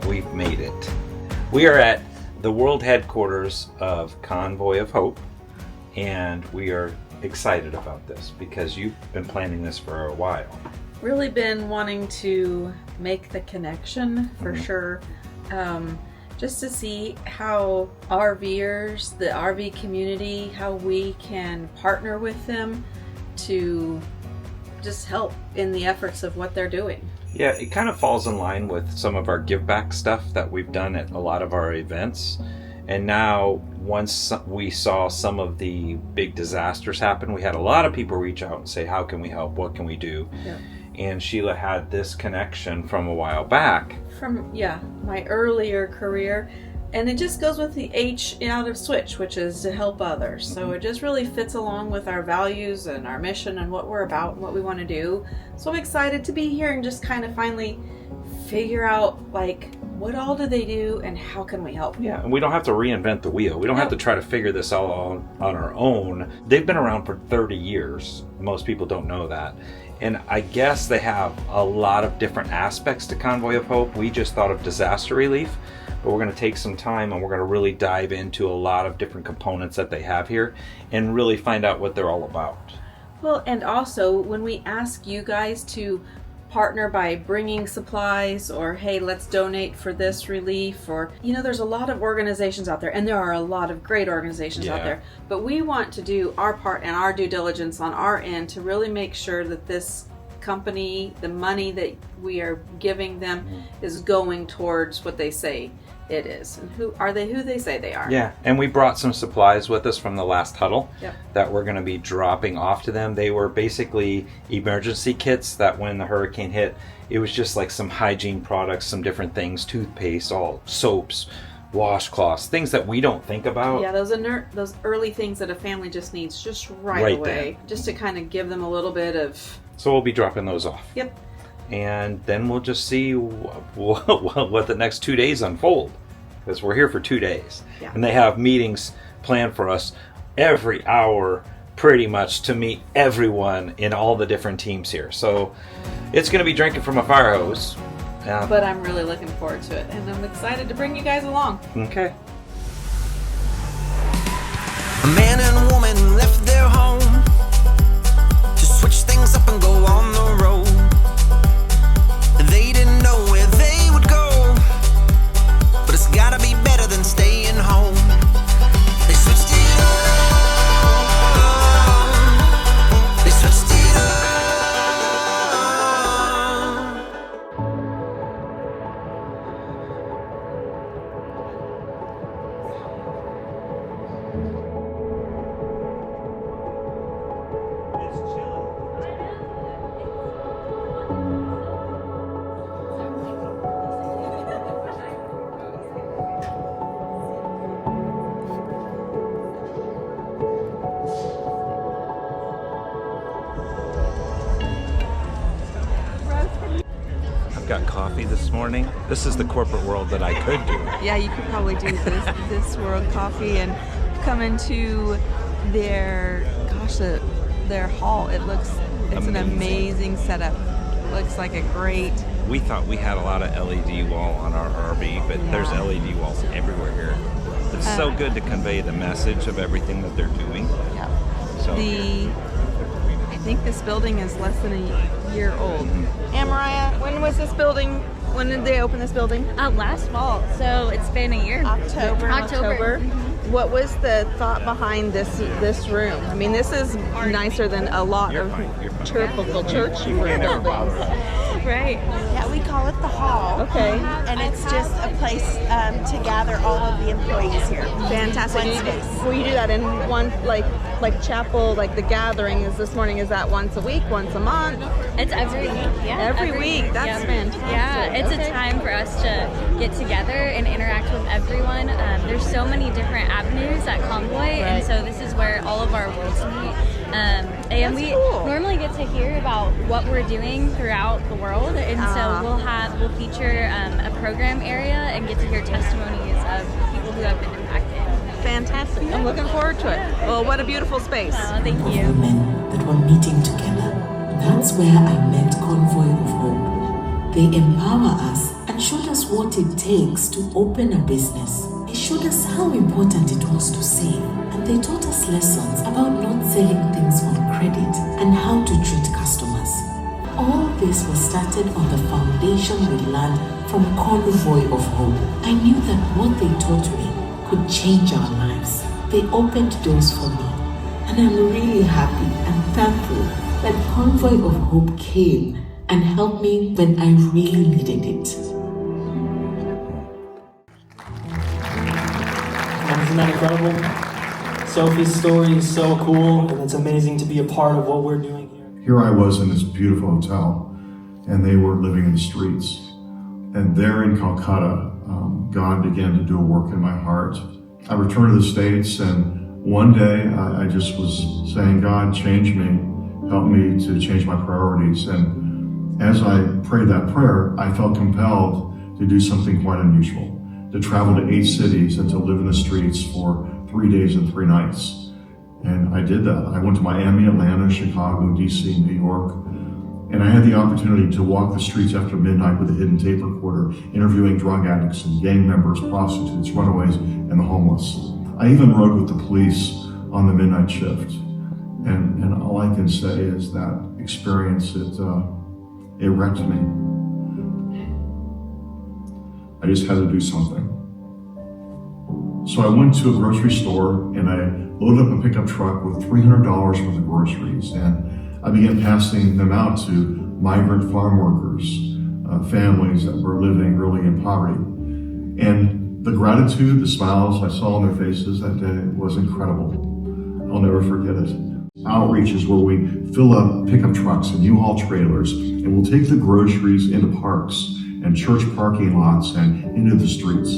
We've made it. We are at the world headquarters of Convoy of Hope, and we are excited about this because you've been planning this for a while. Really been wanting to make the connection for sure. Just to see how RVers, the RV community, how we can partner with them to just help in the efforts of what they're doing. Yeah, it kind of falls in line with some of our give back stuff that we've done at a lot of our events. And now, once we saw some of the big disasters happen, we had a lot of people reach out and say, how can we help? What can we do? Yeah. And Sheila had this connection from a while back. From, my earlier career. And it just goes with the H out of switch, which is to help others. So it just really fits along with our values and our mission and what we're about and what we want to do. So I'm excited to be here and just kind of finally figure out, like, what all do they do and how can we help? Yeah, and we don't have to reinvent the wheel. We don't have to try to figure this all on our own. They've been around for 30 years. Most people don't know that. And I guess they have a lot of different aspects to Convoy of Hope. We just thought of disaster relief, but we're going to take some time and we're going to really dive into a lot of different components that they have here and really find out what they're all about. Well, and also when we ask you guys to partner by bringing supplies or, hey, let's donate for this relief, or, there's a lot of organizations out there, and there are a lot of great organizations out there, but we want to do our part and our due diligence on our end to really make sure that this company, the money that we are giving them is going towards what they say it is. And who they say they are. Yeah, and we brought some supplies with us from the last huddle that we're going to be dropping off to them. They were basically emergency kits that when the hurricane hit, it was just like some hygiene products, some different things, toothpaste, all soaps, washcloths, things that we don't think about. Yeah, those early things that a family just needs just right away, just to kind of give them a little bit of... So we'll be dropping those off. Yep. And then we'll just see what the next 2 days unfold, because we're here for 2 days. Yeah. And they have meetings planned for us every hour pretty much to meet everyone in all the different teams here. So it's going to be drinking from a fire hose. But I'm really looking forward to it, and I'm excited to bring you guys along. Okay. A man and a woman left their home to switch things up and go on the road. They didn't know where they would go, but it's gotta be better than staying home. They switched it up. They switched it up. Got coffee this morning. This is the corporate world that I could do. Yeah, you could probably do this world coffee and come into their hall. It's an amazing setup. Looks like a great... We thought we had a lot of LED wall on our RV, but there's LED walls everywhere here. It's so good to convey the message of everything that they're doing. Yeah. So I think this building is less than a year old. And Mariah, when was this building? When did they open this building? Last fall, so it's been a year. October. What was the thought behind this room? I mean, this is nicer than a lot of typical church buildings. Right. Yeah, we call it the hall. Okay. And it's just a place to gather all of the employees here. Fantastic. Will you do that in one, like chapel, like the gathering is this morning? Is that once a week, once a month? It's every week. Yeah. Every week. That's fantastic. Yeah, it's a time for us to get together and interact with everyone. There's so many different avenues at Convoy, and so this is where all of our worlds meet. And we normally get to hear about what we're doing throughout the world, and so we'll feature a program area and get to hear testimonies of people who have been impacted. Fantastic. I'm looking forward to it. Well, what a beautiful space. Oh, thank you. Women that were meeting together. That's where I met Convoy of Hope. They empower us and and showed us what it takes to open a business. They showed us how important it was to save, and they taught us lessons about not selling things on credit and how to treat customers. All this was started on the foundation we learned from Convoy of Hope. I knew that what they taught me could change our lives. They opened doors for me, and I'm really happy and thankful that Convoy of Hope came and helped me when I really needed it. Isn't that incredible? Sophie's story is so cool, and it's amazing to be a part of what we're doing here. Here I was in this beautiful hotel, and they were living in the streets. And there in Calcutta, God began to do a work in my heart. I returned to the States, and one day I just was saying, God, change me, help me to change my priorities. And as I prayed that prayer, I felt compelled to do something quite unusual, to travel to 8 cities and to live in the streets for 3 days and 3 nights. And I did that. I went to Miami, Atlanta, Chicago, DC, New York, and I had the opportunity to walk the streets after midnight with a hidden tape recorder, interviewing drug addicts and gang members, prostitutes, runaways, and the homeless. I even rode with the police on the midnight shift. And all I can say is that experience, it wrecked me. I just had to do something. So I went to a grocery store and I loaded up a pickup truck with $300 worth of groceries, and I began passing them out to migrant farm workers, families that were living really in poverty. And the gratitude, the smiles I saw on their faces that day was incredible. I'll never forget it. Outreach is where we fill up pickup trucks and U-Haul trailers, and we'll take the groceries into parks and church parking lots and into the streets.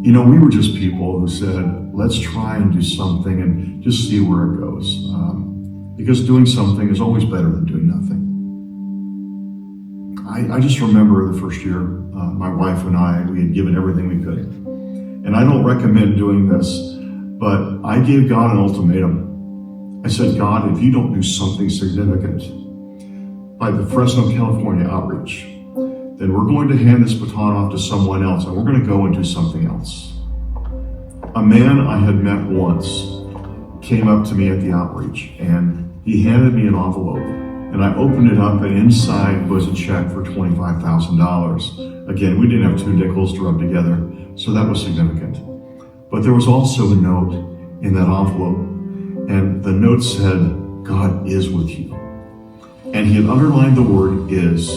You know, we were just people who said, let's try and do something and just see where it goes. Because doing something is always better than doing nothing. I just remember the first year, my wife and we had given everything we could. And I don't recommend doing this, but I gave God an ultimatum. I said, God, if you don't do something significant, like the Fresno, California outreach, then we're going to hand this baton off to someone else, and we're going to go and do something else. A man I had met once came up to me at the outreach, and he handed me an envelope, and I opened it up, and inside was a check for $25,000. Again, we didn't have 2 nickels to rub together, so that was significant. But there was also a note in that envelope, and the note said, God is with you. And he had underlined the word is.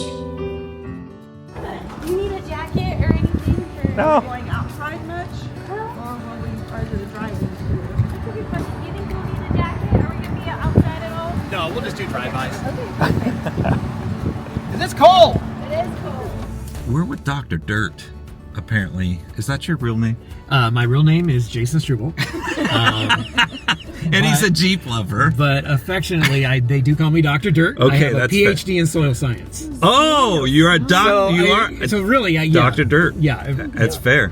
No. Going outside much? Or when we are to the drive-in? That's a good question. Do you think we'll need a jacket? Are we going to be outside at all? No, we'll just do drive-bys. Okay, perfect. Because it's cold! It is cold. We're with Dr. Dirt, apparently. Is that your real name? My real name is Jason Struble. And he's a Jeep lover. But affectionately, they do call me Dr. Dirt. Okay, I have that's a PhD in soil science. Oh, you're a doctor. So really, yeah. Dr. Dirt. Yeah. That's fair.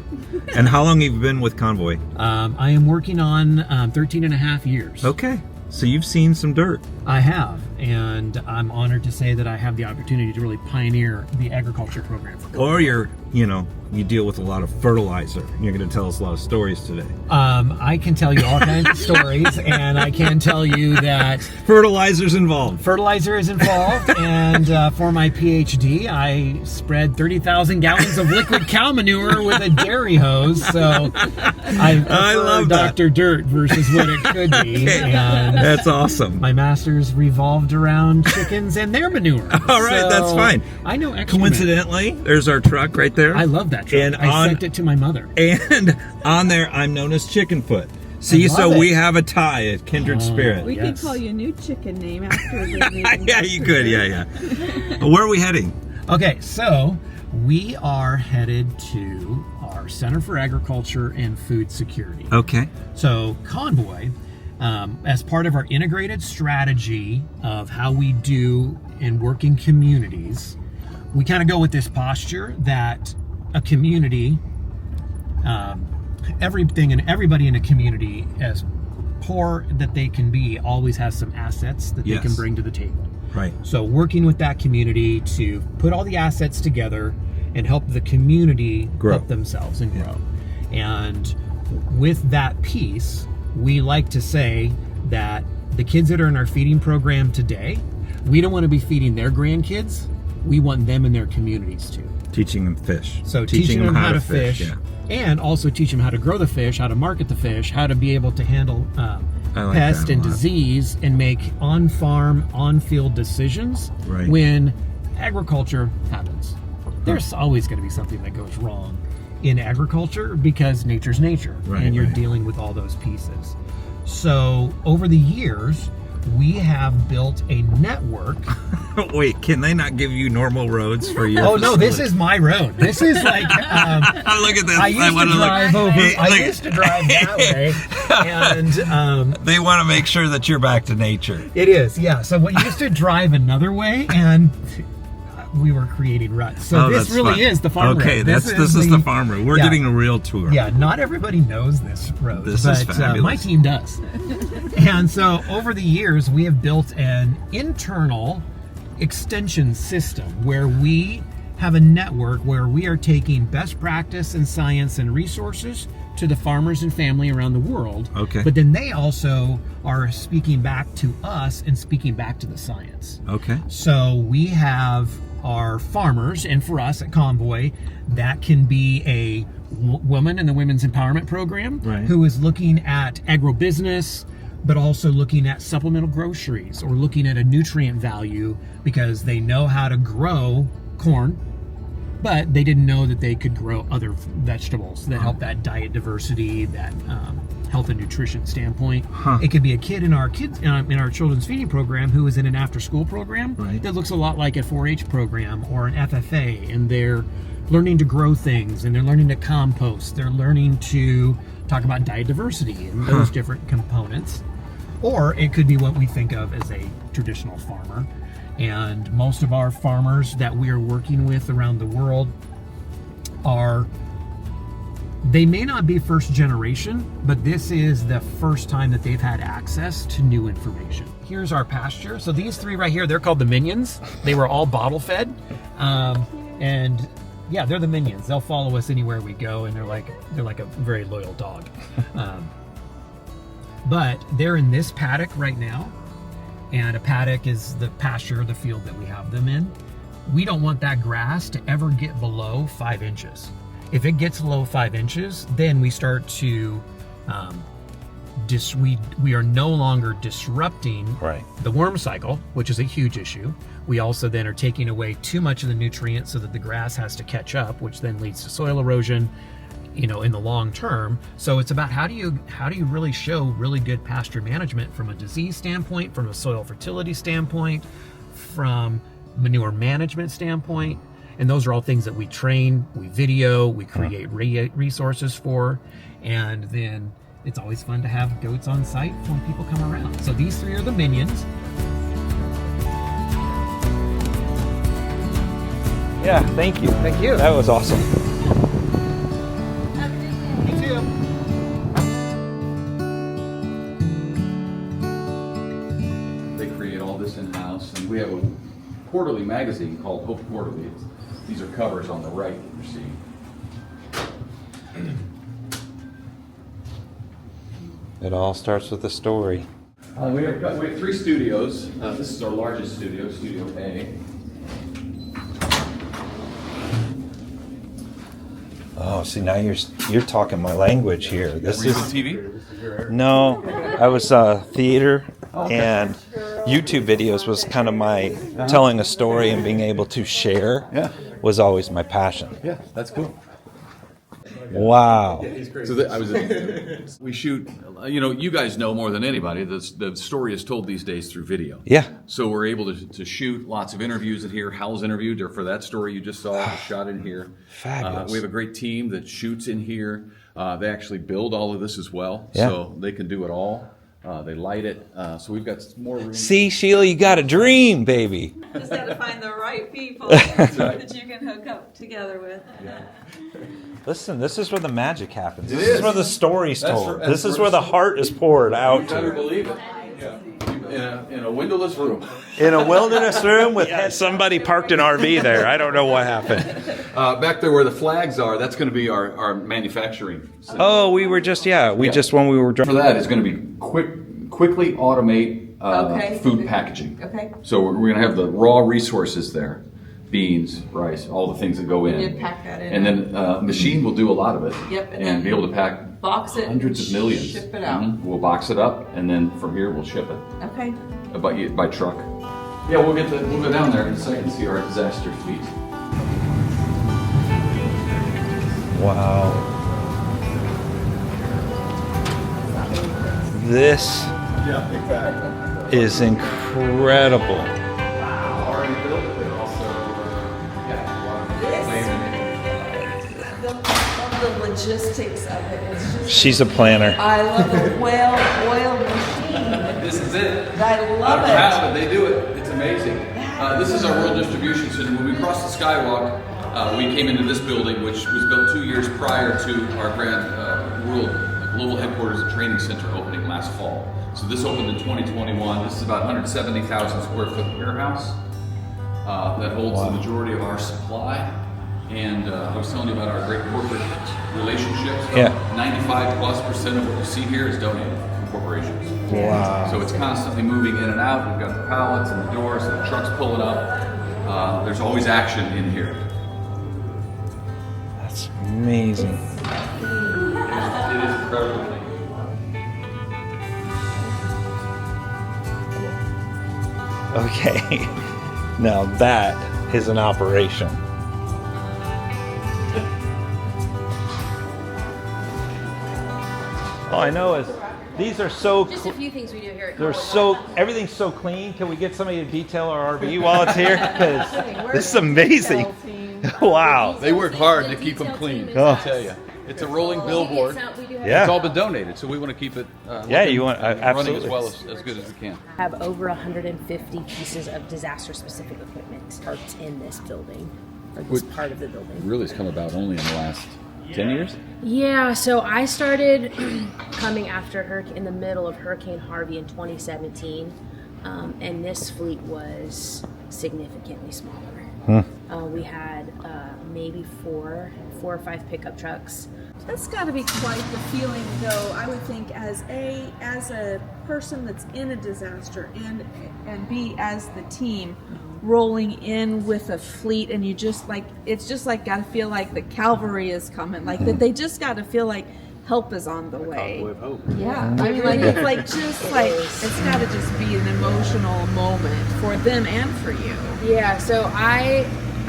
And how long have you been with Convoy? I am working on 13 and a half years. Okay. So you've seen some dirt. I have, and I'm honored to say that I have the opportunity to really pioneer the agriculture program. Or you deal with a lot of fertilizer. You're going to tell us a lot of stories today. I can tell you all kinds of stories, and I can tell you that fertilizer's involved. Fertilizer is involved, and for my PhD, I spread 30,000 gallons of liquid cow manure with a dairy hose. So I love Dr. Dirt versus what it could be. Okay. And that's awesome. My master's revolved around chickens and their manure. All right, so that's fine. I know extra. Coincidentally, there's our truck right there. I love that truck. And I sent it to my mother. And on there, I'm known as Chickenfoot. See, so we have a tie, a kindred spirit. We could call you a new chicken name after the name. Yeah, you could. Yeah. Where are we heading? Okay, so we are headed to our Center for Agriculture and Food Security. Okay. So Convoy, as part of our integrated strategy of how we do and work in communities, we kind of go with this posture that a community, everything and everybody in a community as poor that they can be, always has some assets that they can bring to the table. Right. So working with that community to put all the assets together and help the community help themselves and grow. And with that piece, we like to say that the kids that are in our feeding program today, we don't want to be feeding their grandkids. We want them in their communities too. Teaching them fish. So teaching them how to fish, and also teach them how to grow the fish, how to market the fish, how to be able to handle pest and disease, and make on-farm, on-field decisions when agriculture happens. There's always going to be something that goes wrong in agriculture because nature's nature, and you're dealing with all those pieces. So over the years, we have built a network. Wait, can they not give you normal roads for your Oh, no, this is my road. This is like... look at this. I used to drive that way. And they want to make sure that you're back to nature. It is, yeah. So we used to drive another way, and we were creating ruts. So this really is the farm road. Okay, this is the farm road. We're getting a real tour. Yeah, not everybody knows this road. This is fabulous. My team does. And so over the years, we have built an internal extension system where we have a network where we are taking best practice in science and resources to the farmers and family around the world. Okay. But then they also are speaking back to us and speaking back to the science. Okay. So we have our farmers, and for us at Convoy, that can be a woman in the Women's Empowerment Program who is looking at agribusiness, but also looking at supplemental groceries or looking at a nutrient value because they know how to grow corn, but they didn't know that they could grow other vegetables that help that diet diversity, that health and nutrition standpoint. It could be a kid in our children's feeding program who is in an after-school program that looks a lot like a 4-H program or an FFA, and they're learning to grow things, and they're learning to compost. They're learning to talk about diet diversity and those different components. Or it could be what we think of as a traditional farmer. And most of our farmers that we are working with around the world they may not be first generation, but this is the first time that they've had access to new information. Here's our pasture. So these three right here, they're called the minions. They were all bottle fed. And yeah, they're the minions. They'll follow us anywhere we go, and they're like a very loyal dog. But they're in this paddock right now. And a paddock is the pasture, the field that we have them in. We don't want that grass to ever get below 5 inches. If it gets below 5 inches, then we start to, we are no longer disrupting the worm cycle, which is a huge issue. We also then are taking away too much of the nutrients so that the grass has to catch up, which then leads to soil erosion, in the long term. So it's about how do you really show really good pasture management from a disease standpoint, from a soil fertility standpoint, from manure management standpoint. And those are all things that we train, we video, we create resources for, and then it's always fun to have goats on site when people come around. So these three are the minions. Yeah, thank you. Thank you. That was awesome. They create all this in-house, and we have a quarterly magazine called Hope Quarterly. These are covers on the right that you see. It all starts with a story. We have 3 studios. This is our largest studio, Studio A. Oh, see, now you're talking my language here. This Were you is on TV? No, I was theater, and YouTube videos was kind of my telling a story and being able to share was always my passion. Yeah, that's cool. Wow. So we shoot, you guys know more than anybody, the story is told these days through video. Yeah. So we're able to shoot lots of interviews in here. Hal's interviewed for that story you just saw, shot in here. Fabulous. We have a great team that shoots in here. They actually build all of this as well, Yeah. so they can do it all. They light it, so we've got more room. See, Sheila, you got a dream, baby. Just got to find the right people that you can hook up together with. Yeah. Listen, this is where the magic happens. It This is. is where the story's That's told. that's This is where the heart is poured out You better to. believe it. Yeah. In a windowless room. In a wilderness room with somebody parked an RV there. I don't know what happened. Back there where the flags are, that's going to be our manufacturing center. Oh, we were just, just when we were For that, it's going to be quickly automate food packaging. Okay. So we're going to have the raw resources there. Beans, rice, all the things that go in. You pack that in. And then machine will do a lot of it. Yep, and And then be able to pack box it, hundreds of millions. ship it out. We'll box it up, and then from here we'll ship it Okay. by truck. Yeah, we'll go down there in a second and see our disaster fleet. Wow. This is incredible. The logistics of it is just. She's a planner. I love the well-oiled machine. This is it. I love it. How they do it. It's amazing. This is our world distribution center. When we crossed the skywalk, we came into this building, which was built 2 years prior to our grand world global headquarters and training center opening last fall. So this opened in 2021. This is about 170,000 square foot warehouse that holds the majority of our supply. And I was telling you about our great corporate relationships. Yeah. 95+% of what you see here is donated from corporations. Wow. So it's constantly moving in and out. We've got the pallets and the doors and the trucks pulling up. There's always action in here. That's amazing. It is incredible. Okay. Now that is an operation. All I know is these are so Just a few things we do here. they're so everything's so clean. Can we get somebody to detail our RV while it's here? Because this is amazing. Wow. They work hard to keep them clean. Oh. I tell you, it's a rolling billboard. Yeah. It's all been donated, so we want to keep it. You want running absolutely as well as good as we can. Have over 150 pieces of disaster-specific equipment parked in this building, or this part of the building. Really, it's come about only in the last 10 years. Yeah, so I started coming after in the middle of Hurricane Harvey in 2017, and this fleet was significantly smaller. We had maybe four or five pickup trucks. That's got to be quite the feeling, though. I would think as a person that's in a disaster, and B, as the team rolling in with a fleet, and you just like it's just like got to feel like the cavalry is coming, like that they just got to feel like help is on the way. Convoy of Hope. Yeah, I mean, like it's like just like it's got to just be an emotional moment for them and for you. Yeah, so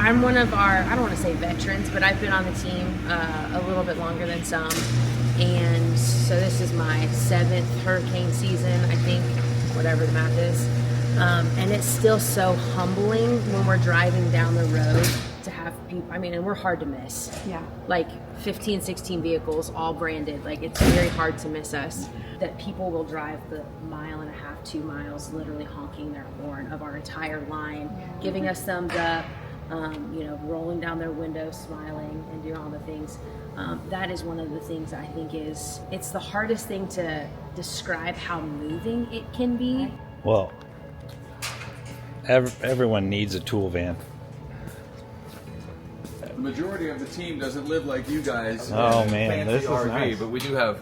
I'm one of our, I don't want to say veterans, but I've been on the team a little bit longer than some. And so this is my 7th hurricane season, I think, whatever the math is. And it's still so humbling when we're driving down the road to have people, I mean, and we're hard to miss. Yeah. Like 15, 16 vehicles, all branded. Like it's very hard to miss us. That people will drive the 1.5 miles, 2 miles, literally honking their horn of our entire line, giving us thumbs up. Rolling down their window, smiling, and doing all the things. That is one of the things I think it's the hardest thing to describe how moving it can be. Well, everyone needs a tool van. The majority of the team doesn't live like you guys. Oh man, this is RV, nice. but we do have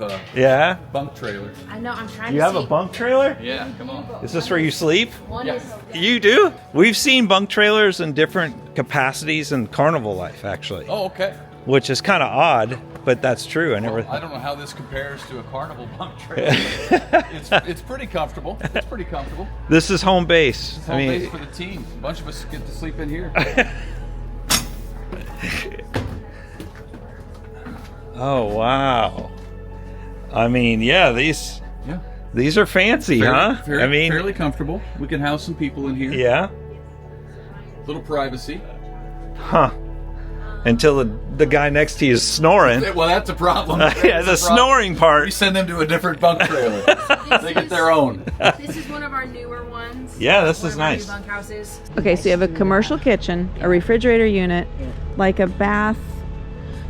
bunk trailers. I know. I'm trying. You have a bunk trailer? Yeah, come on. Is this where you sleep? Yeah. You do? We've seen bunk trailers in different capacities in carnival life, actually. Oh, okay. Which is kind of odd, but that's true. I never. I don't know how this compares to a carnival bunk trailer. It's pretty comfortable. It's pretty comfortable. This is home base. It's home base for the team. A bunch of us get to sleep in here. Oh wow! I mean, yeah, these are fancy, huh? Fairly comfortable. We can house some people in here. Yeah. Little privacy. Huh. Until the guy next to you is snoring. Well, that's a problem. Yeah, the snoring part. We send them to a different bunk trailer. They get their own. This is one of our newer ones. Yeah, this is One of our new nice. bunkhouses. Okay, so you have a commercial kitchen, a refrigerator unit, like a bath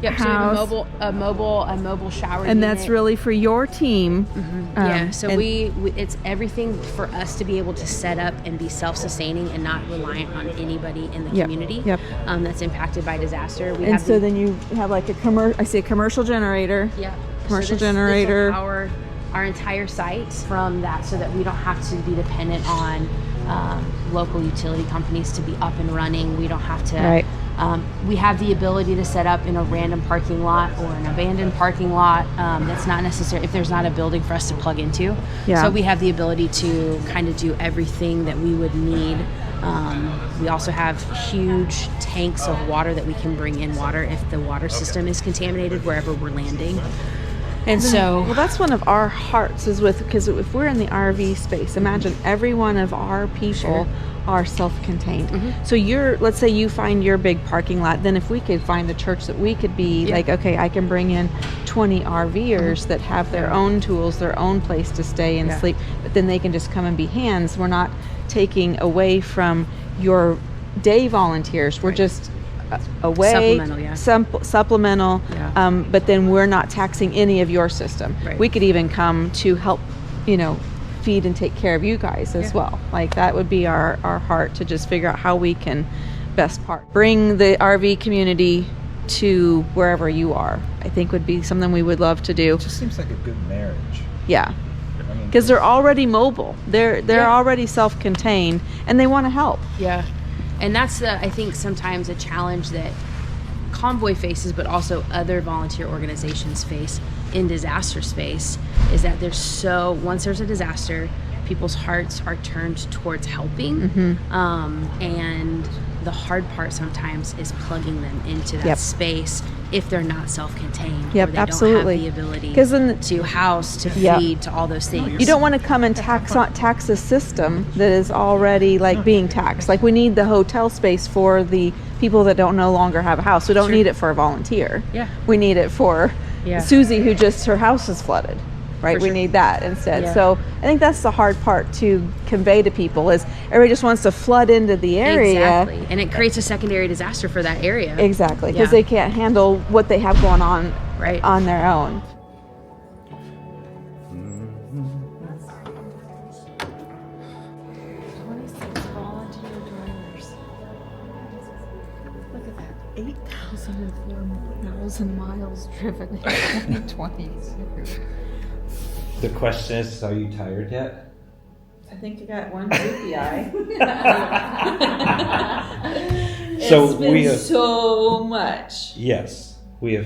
Yep, so we have a mobile shower and unit. that's really for your team. Yeah, so we it's everything for us to be able to set up and be self-sustaining and not reliant on anybody in the community that's impacted by disaster. Then you have like a commercial generator. Yeah, commercial generator. This will power our entire site from that, so that we don't have to be dependent on local utility companies to be up and running. We don't have to. Right. We have the ability to set up in a random parking lot or an abandoned parking lot. That's not necessary if there's not a building for us to plug into. Yeah. So we have the ability to kind of do everything that we would need. We also have huge tanks of water that we can bring in water if the water system is contaminated wherever we're landing. And so, well, that's one of our hearts because if we're in the RV space, imagine every one of our people are self-contained. So let's say you find your big parking lot, then if we could find the church that we could be like, okay, I can bring in 20 RVers that have their own tools, their own place to stay and sleep, but then they can just come and be hands. We're not taking away from your day volunteers. We're just away, supplemental, but then we're not taxing any of your system. We could even come to help, feed and take care of you guys as well. Like that would be our heart, to just figure out how we can best bring the RV community to wherever you are. I think would be something we would love to do. It just seems like a good marriage. Yeah. Because they're already mobile. They're already self-contained, and they want to help. Yeah. And that's, I think, sometimes a challenge that Convoy faces, but also other volunteer organizations face in disaster space, is that once there's a disaster, people's hearts are turned towards helping. And the hard part sometimes is plugging them into that space if they're not self-contained. Or they don't have the ability to house, to feed, to all those things. You don't want to come and tax a system that is already being taxed. Like we need the hotel space for the people that no longer have a house. We don't need it for a volunteer. We need it for Susie who her house is flooded. Right, we need that instead. So I think that's the hard part to convey to people, is everybody just wants to flood into the area. Exactly, and it creates a secondary disaster for that area. Exactly, because they can't handle what they have going on on their own. Look at that, 8,000 miles driven in 2022. The question is, are you tired yet? I think you got one droopy eye. So it's been so much. Yes, we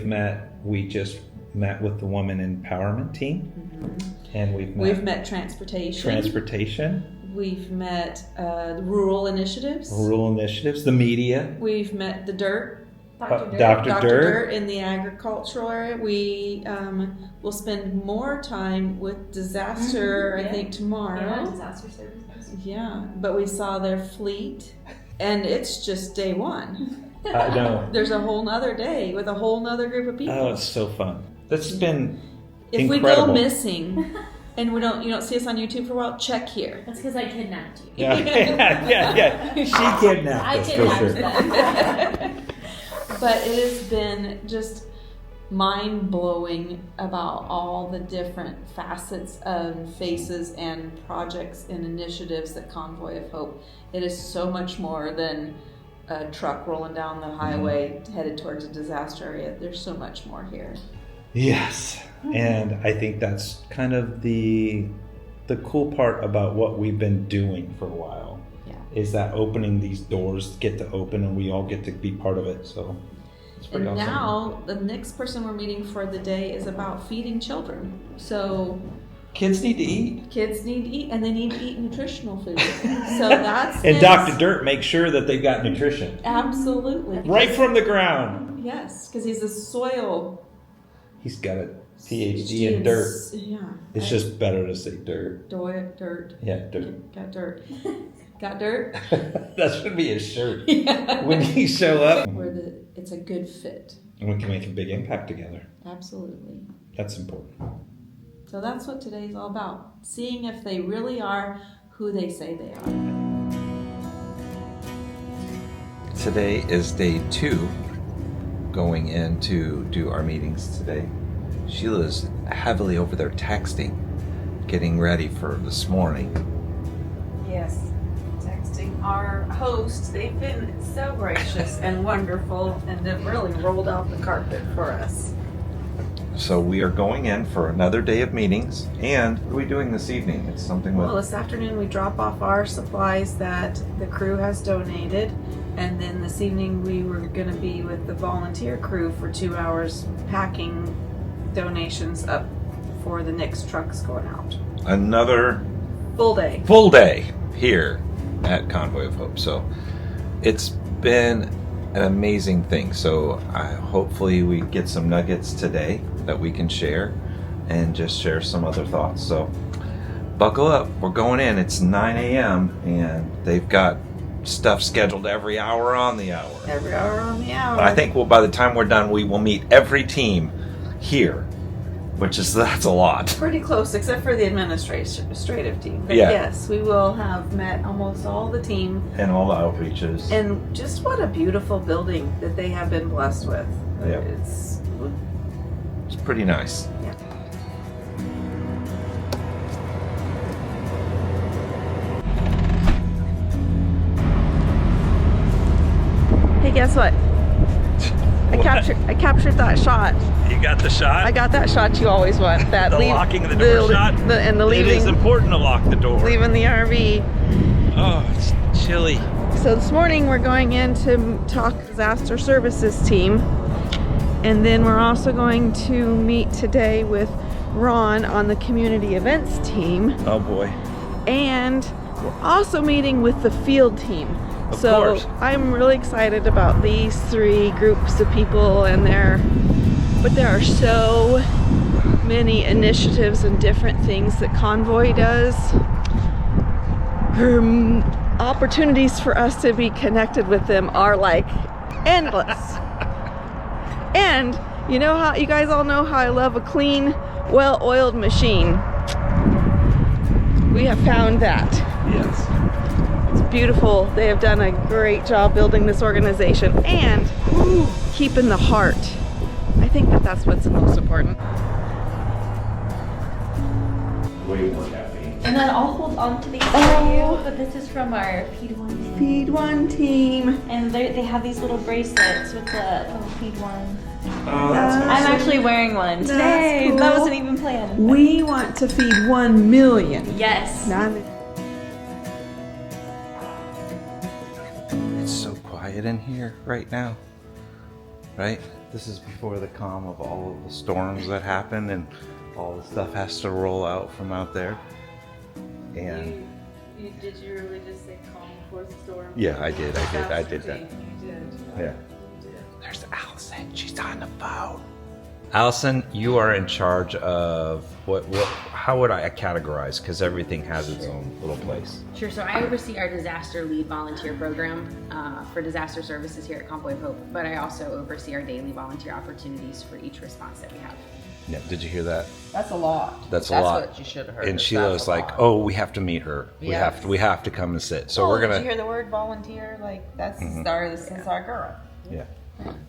just met with the Women Empowerment team, and we've met transportation. We've met rural initiatives, the media. We've met the dirt. Dr. Dirt in the agricultural area. We will spend more time with disaster, I think, tomorrow. Yeah, disaster services. Yeah, but we saw their fleet, and it's just day one. I know. There's a whole nother day with a whole nother group of people. Oh, it's so fun. That's been if incredible. We go missing and you don't see us on YouTube for a while, check here. That's because I kidnapped you. Yeah. She kidnapped us for sure. But it has been just mind-blowing about all the different facets of faces and projects and initiatives that Convoy of Hope. It is so much more than a truck rolling down the highway headed towards a disaster area. There's so much more here. Yes, and I think that's kind of the cool part about what we've been doing for a while. Is that opening these doors get to open, and we all get to be part of it. So it's pretty awesome. Now the next person we're meeting for the day is about feeding children. So kids need to eat. And they need to eat nutritional food. So that's and Dr. Dirt makes sure that they've got nutrition. Absolutely. Right from the ground. Yes, because he's a soil. He's got a PhD in dirt. Yeah. It's just better to say dirt. Dirt. Yeah, dirt. Got dirt. Got dirt? That should be his shirt. When you show up. It's a good fit. And we can make a big impact together. Absolutely. That's important. So that's what today's all about. Seeing if they really are who they say they are. Today is day 2 going in to do our meetings today. Sheila's heavily over there texting, getting ready for this morning. Yes, texting our hosts. They've been so gracious and wonderful, and have really rolled out the carpet for us. So we are going in for another day of meetings. And what are we doing this evening? It's something with... Well, this afternoon we drop off our supplies that the crew has donated, and then this evening we were going to be with the volunteer crew for 2 hours packing donations up for the next trucks going out. Another Full day. Full day here at Convoy of Hope. So it's been an amazing thing. So hopefully we get some nuggets today that we can share and just share some other thoughts. So buckle up. We're going in. It's 9 a.m. and they've got stuff scheduled every hour on the hour. Every hour on the hour. I think by the time we're done, we will meet every team here, that's a lot. Pretty close, except for the administrative team. But Yeah. yes, we will have met almost all the team. And all the outreaches. And just what a beautiful building that they have been blessed with. Yeah. It's pretty nice. Yeah. Hey, guess what? I captured that shot. You got the shot? I got that shot you always want. That the locking of the door shot? And the leaving. It is important to lock the door. Leaving the RV. Oh, it's chilly. So this morning we're going in to talk disaster services team. And then we're also going to meet today with Ron on the community events team. Oh boy. And we're also meeting with the field team. Of course. I'm really excited about these three groups of people and but there are so many initiatives and different things that Convoy does. Opportunities for us to be connected with them are like endless. And you know how you guys all know how I love a clean, well-oiled machine. We have found that. Yes. It's beautiful. They have done a great job building this organization and keeping the heart. I think that's what's the most important. Way more caffeine. And then I'll hold on to these for you, but this is from our Feed One team. Feed One team. And they have these little bracelets with the Feed One. Oh, that's awesome. I'm actually wearing one today. Cool. That wasn't even planned. We want to feed 1 million. Yes. It's so quiet in here right now, right? This is before the calm of all of the storms that happen and all the stuff has to roll out from out there. And Did you really just say calm before the storm? yeah, I did that. You did. Yeah. There's Allison. She's on the phone. Allison, you are in charge of how would I categorize? Because everything has its own little place. Sure, so I oversee our disaster lead volunteer program for disaster services here at Convoy of Hope, but I also oversee our daily volunteer opportunities for each response that we have. Yeah, did you hear that? That's a lot. That's a lot. That's what you should have heard. And Sheila's like, "Oh, we have to meet her. Yes. We have to come and sit." So we're gonna. Did you hear the word volunteer? Like that's our girl. Yeah.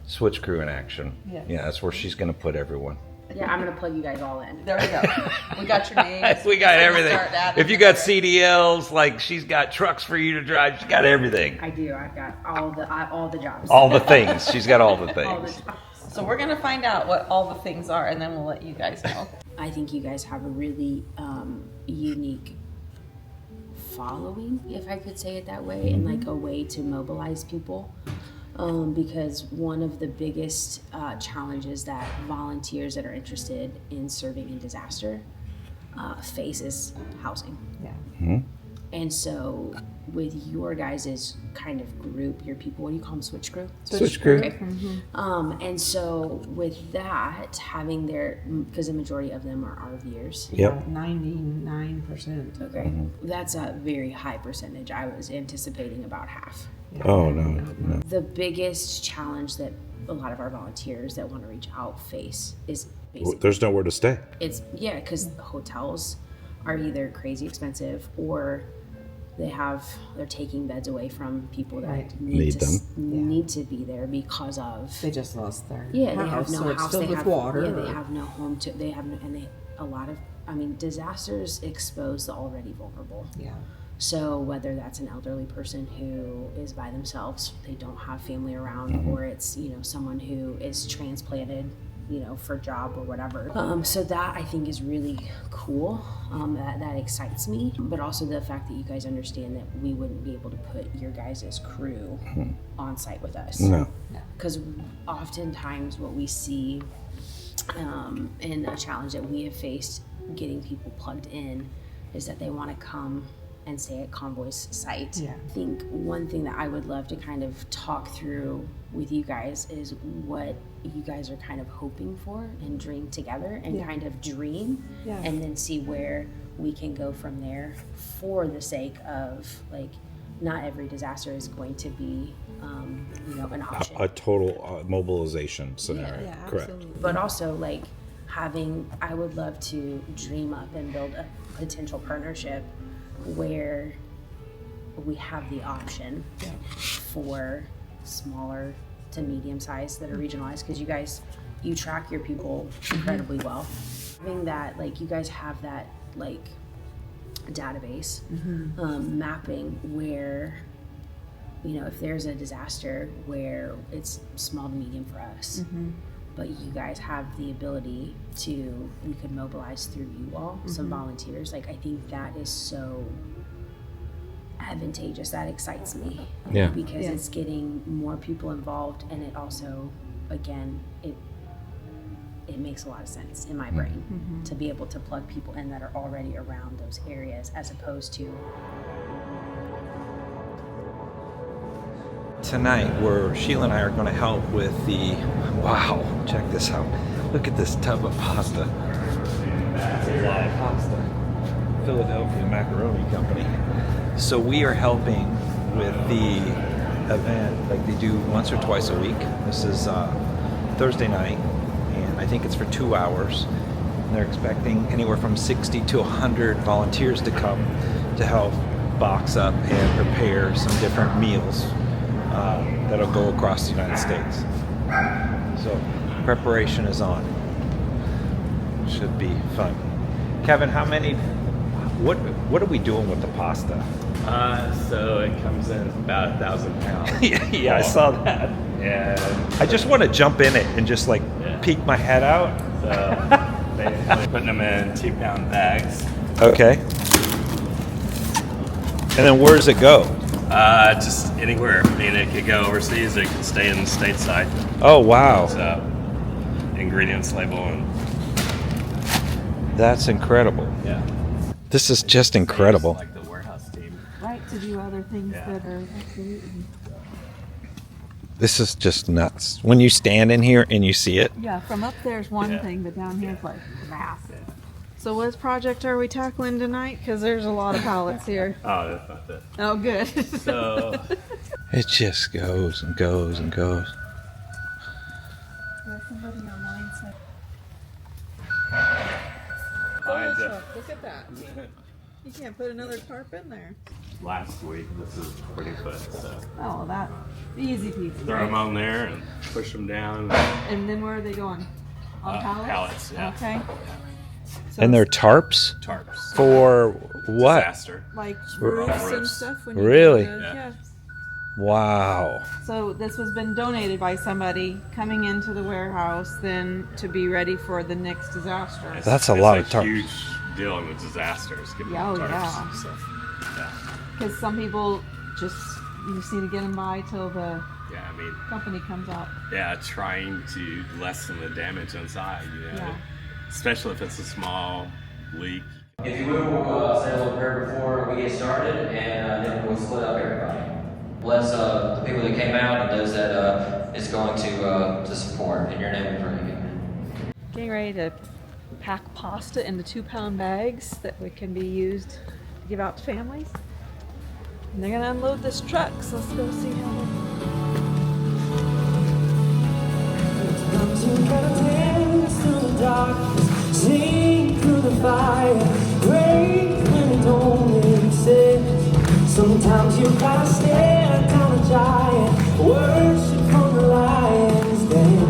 Switch crew in action. Yes. Yeah, that's where she's gonna put everyone. Yeah, I'm gonna plug you guys all in. There we go. We got your names. We got everything. If you got CDLs, like she's got trucks for you to drive. She's got everything. I do. I've got all the jobs. All the things. She's got all the things. All the jobs. So we're gonna find out what all the things are, and then we'll let you guys know. I think you guys have a really unique following, if I could say it that way, and like a way to mobilize people. Because one of the biggest challenges that volunteers that are interested in serving in disaster face is housing. Yeah. Mm-hmm. And so with your guys' kind of group, your people, what do you call them, switch crew? Switch crew. Okay. Mm-hmm. And so with that, having because the majority of them are RVers. Yep. 99%. Okay. Mm-hmm. That's a very high percentage. I was anticipating about half. Oh, no. The biggest challenge that a lot of our volunteers that want to reach out face is basically... There's nowhere to stay. Because hotels are either crazy expensive or they're taking beds away from people that Right. need them. need to be there because of They just lost their they have house, no so it's house, filled they with have water. they have no home to they have no, and they a lot of disasters expose the already vulnerable. Yeah. So whether that's an elderly person who is by themselves, they don't have family around, or it's someone who is transplanted for job or whatever. So that I think is really cool. That excites me, but also the fact that you guys understand that we wouldn't be able to put your guys' crew on site with us. No. Because oftentimes what we see and a challenge that we have faced getting people plugged in is that they want to come and stay at Convoy's site. Yeah. I think one thing that I would love to kind of talk through with you guys is what you guys are kind of hoping for and dream together and kind of dream and then see where we can go from there for the sake of not every disaster is going to be an option. A total mobilization scenario. Yeah, correct. absolutely. But also I would love to dream up and build a potential partnership where we have the option for smaller to medium size that are regionalized, because you track your people incredibly well. Having that, you guys have that database mapping where if there's a disaster where it's small to medium for us, but you guys have the ability we could mobilize through you all, some volunteers. I think that is so advantageous. That excites me. Yeah. Because it's getting more people involved, and it also, again, it makes a lot of sense in my brain to be able to plug people in that are already around those areas, as opposed to Tonight, Sheila and I are going to help with wow, check this out. Look at this tub of pasta. That's a lot of pasta. Philadelphia Macaroni Company. So we are helping with the event like they do once or twice a week. This is Thursday night, and I think it's for 2 hours. And they're expecting anywhere from 60 to 100 volunteers to come to help box up and prepare some different meals that'll go across the United States. So preparation is on. Should be fun. Kevin, what are we doing with the pasta? So it comes in about 1,000 pounds. yeah, I saw that. And I just want to jump in it and just peek my head out. So basically putting them in 2-pound bags. Okay. And then where does it go? Just anywhere. I mean, it could go overseas. It could stay in the stateside. Oh, wow. So ingredients label and. That's incredible. Yeah. This is just incredible. Like the warehouse team. Right, to do other things that are absolutely. This is just nuts. When you stand in here and you see it. Yeah, from up there's one thing, but down here it's massive. So what project are we tackling tonight? Because there's a lot of pallets here. Oh, that's not it. Oh, good. So it just goes and goes and goes. There's somebody online said. Look at that. You can't put another tarp in there. Last week, this is 20 foot. So. Oh, that easy peasy. Throw them on there and push them down. And then where are they going? On pallets? Pallets, yeah. Okay. So And they're tarps? Tarps. For what? Disaster. like roofs and stuff. When you Really? do the- yeah. Wow. So this was been donated by somebody coming into the warehouse then to be ready for the next disaster. That's a lot of tarps. Huge deal in the disasters. Getting Yeah, oh, tarps. yeah. So, yeah. Because some people you just need to get them by till the Yeah, I mean, company comes out. yeah, trying to lessen the damage inside, Yeah. especially if it's a small leak. If you would, we'll say a little prayer before we get started, and then we'll split up everybody. Bless the people that came out and those that is going to support. In your name we pray. Amen. Getting ready to pack pasta into 2-pound bags that can be used to give out to families. And they're going to unload this truck, so let's go see how Sing through the fire, break when it don't make sense. Sometimes you gotta stare down a giant, worship from the lion's den.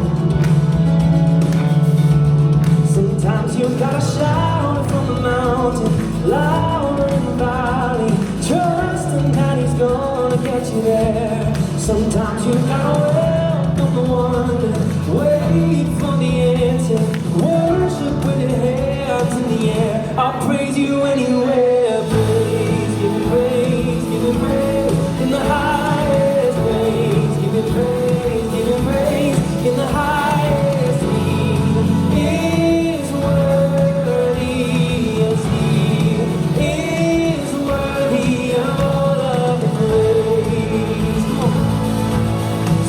Sometimes you gotta shout from the mountain, louder in the valley, trusting that he's gonna get you there. Sometimes you gotta welcome the wonder, wait for the answer, worship with your hands in the air. I'll praise you anywhere, praise, give me praise, give me praise, in the highest praise, give me praise, give me praise, in the highest. He is worthy, yes, he is worthy of all of the praise.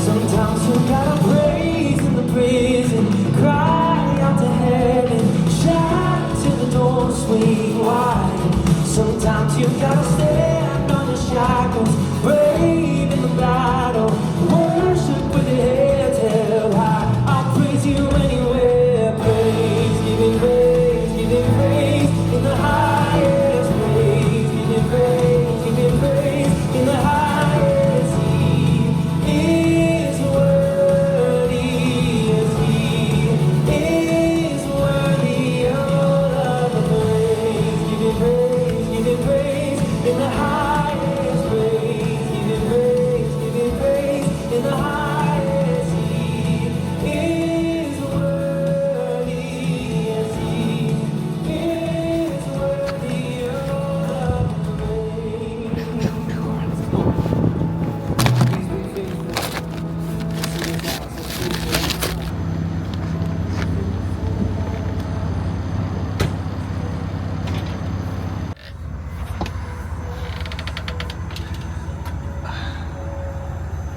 Sometimes you gotta praise in the prison, cry out to heaven, shout till the door swing wide. Sometimes you gotta stand on your shackles, brave in the battle, worship with your heads held high. I'll praise you anywhere, praise, give me praise, give me praise, in the highest praise, give me praise, give me praise, in the highest. He is worthy, yes, he is worthy of all of the praise. Give me praise, give me praise, in the highest praise. Give me praise, give me praise, in the highest. He is worthy, yes, he is worthy of all of the praise.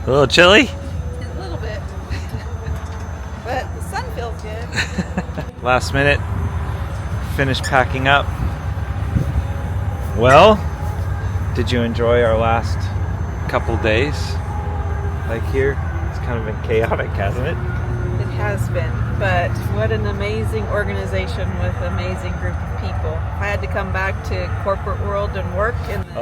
A little chilly? A little bit. But the sun feels good. Last minute, finished packing up. Well, did you enjoy our last couple days? Like here, it's kind of been chaotic, hasn't it? It has been, but what an amazing organization with an amazing group of people. I had to come back to corporate world and work in the...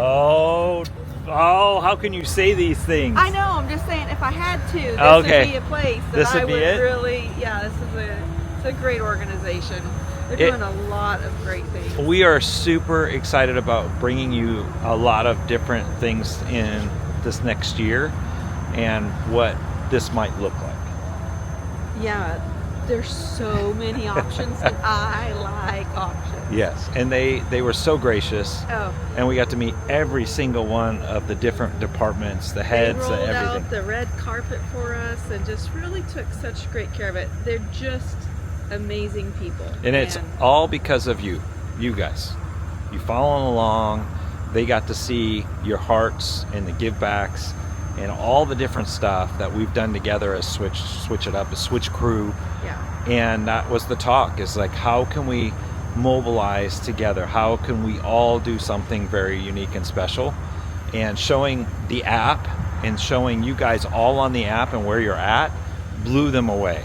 Oh, how can you say these things? I know, I'm just saying, if I had to, this Okay. would be a place that This I would be would it? really, it's a great organization. They're doing a lot of great things. We are super excited about bringing you a lot of different things in this next year and what this might look like. Yeah, there's so many options, and I like options. Yes, and they were so gracious. Oh. And we got to meet every single one of the different departments, the heads, They rolled everything. out the red carpet for us and just really took such great care of it. They're just amazing people. And it's all because of you guys. You following along. They got to see your hearts and the give backs and all the different stuff that we've done together as Switch It Up, as Switch Crew. Yeah. And that was the talk, is like, how can we mobilize together? How can we all do something very unique and special? And showing the app and showing you guys all on the app and where you're at blew them away.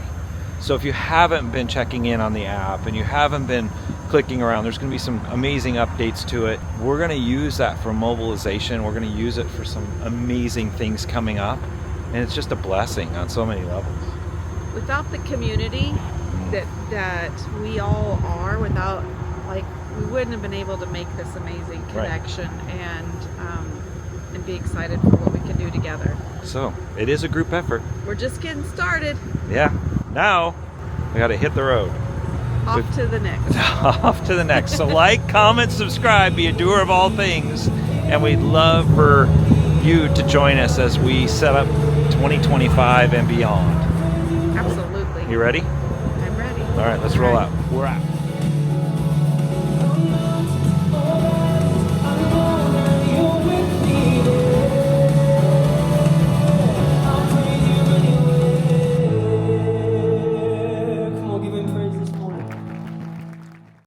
So if you haven't been checking in on the app and you haven't been clicking around, there's going to be some amazing updates to it. We're going to use that for mobilization. We're going to use it for some amazing things coming up. And it's just a blessing on so many levels. Without the community that we all are, without, like, we wouldn't have been able to make this amazing connection and be excited for what we can do together. So it is a group effort. We're just getting started. Yeah. Now we got to hit the road. Off to the next. Off to the next. So like, comment, subscribe, be a doer of all things. And we'd love for you to join us as we set up 2025 and beyond. Absolutely. You ready? I'm ready. All right, let's roll out. We're out.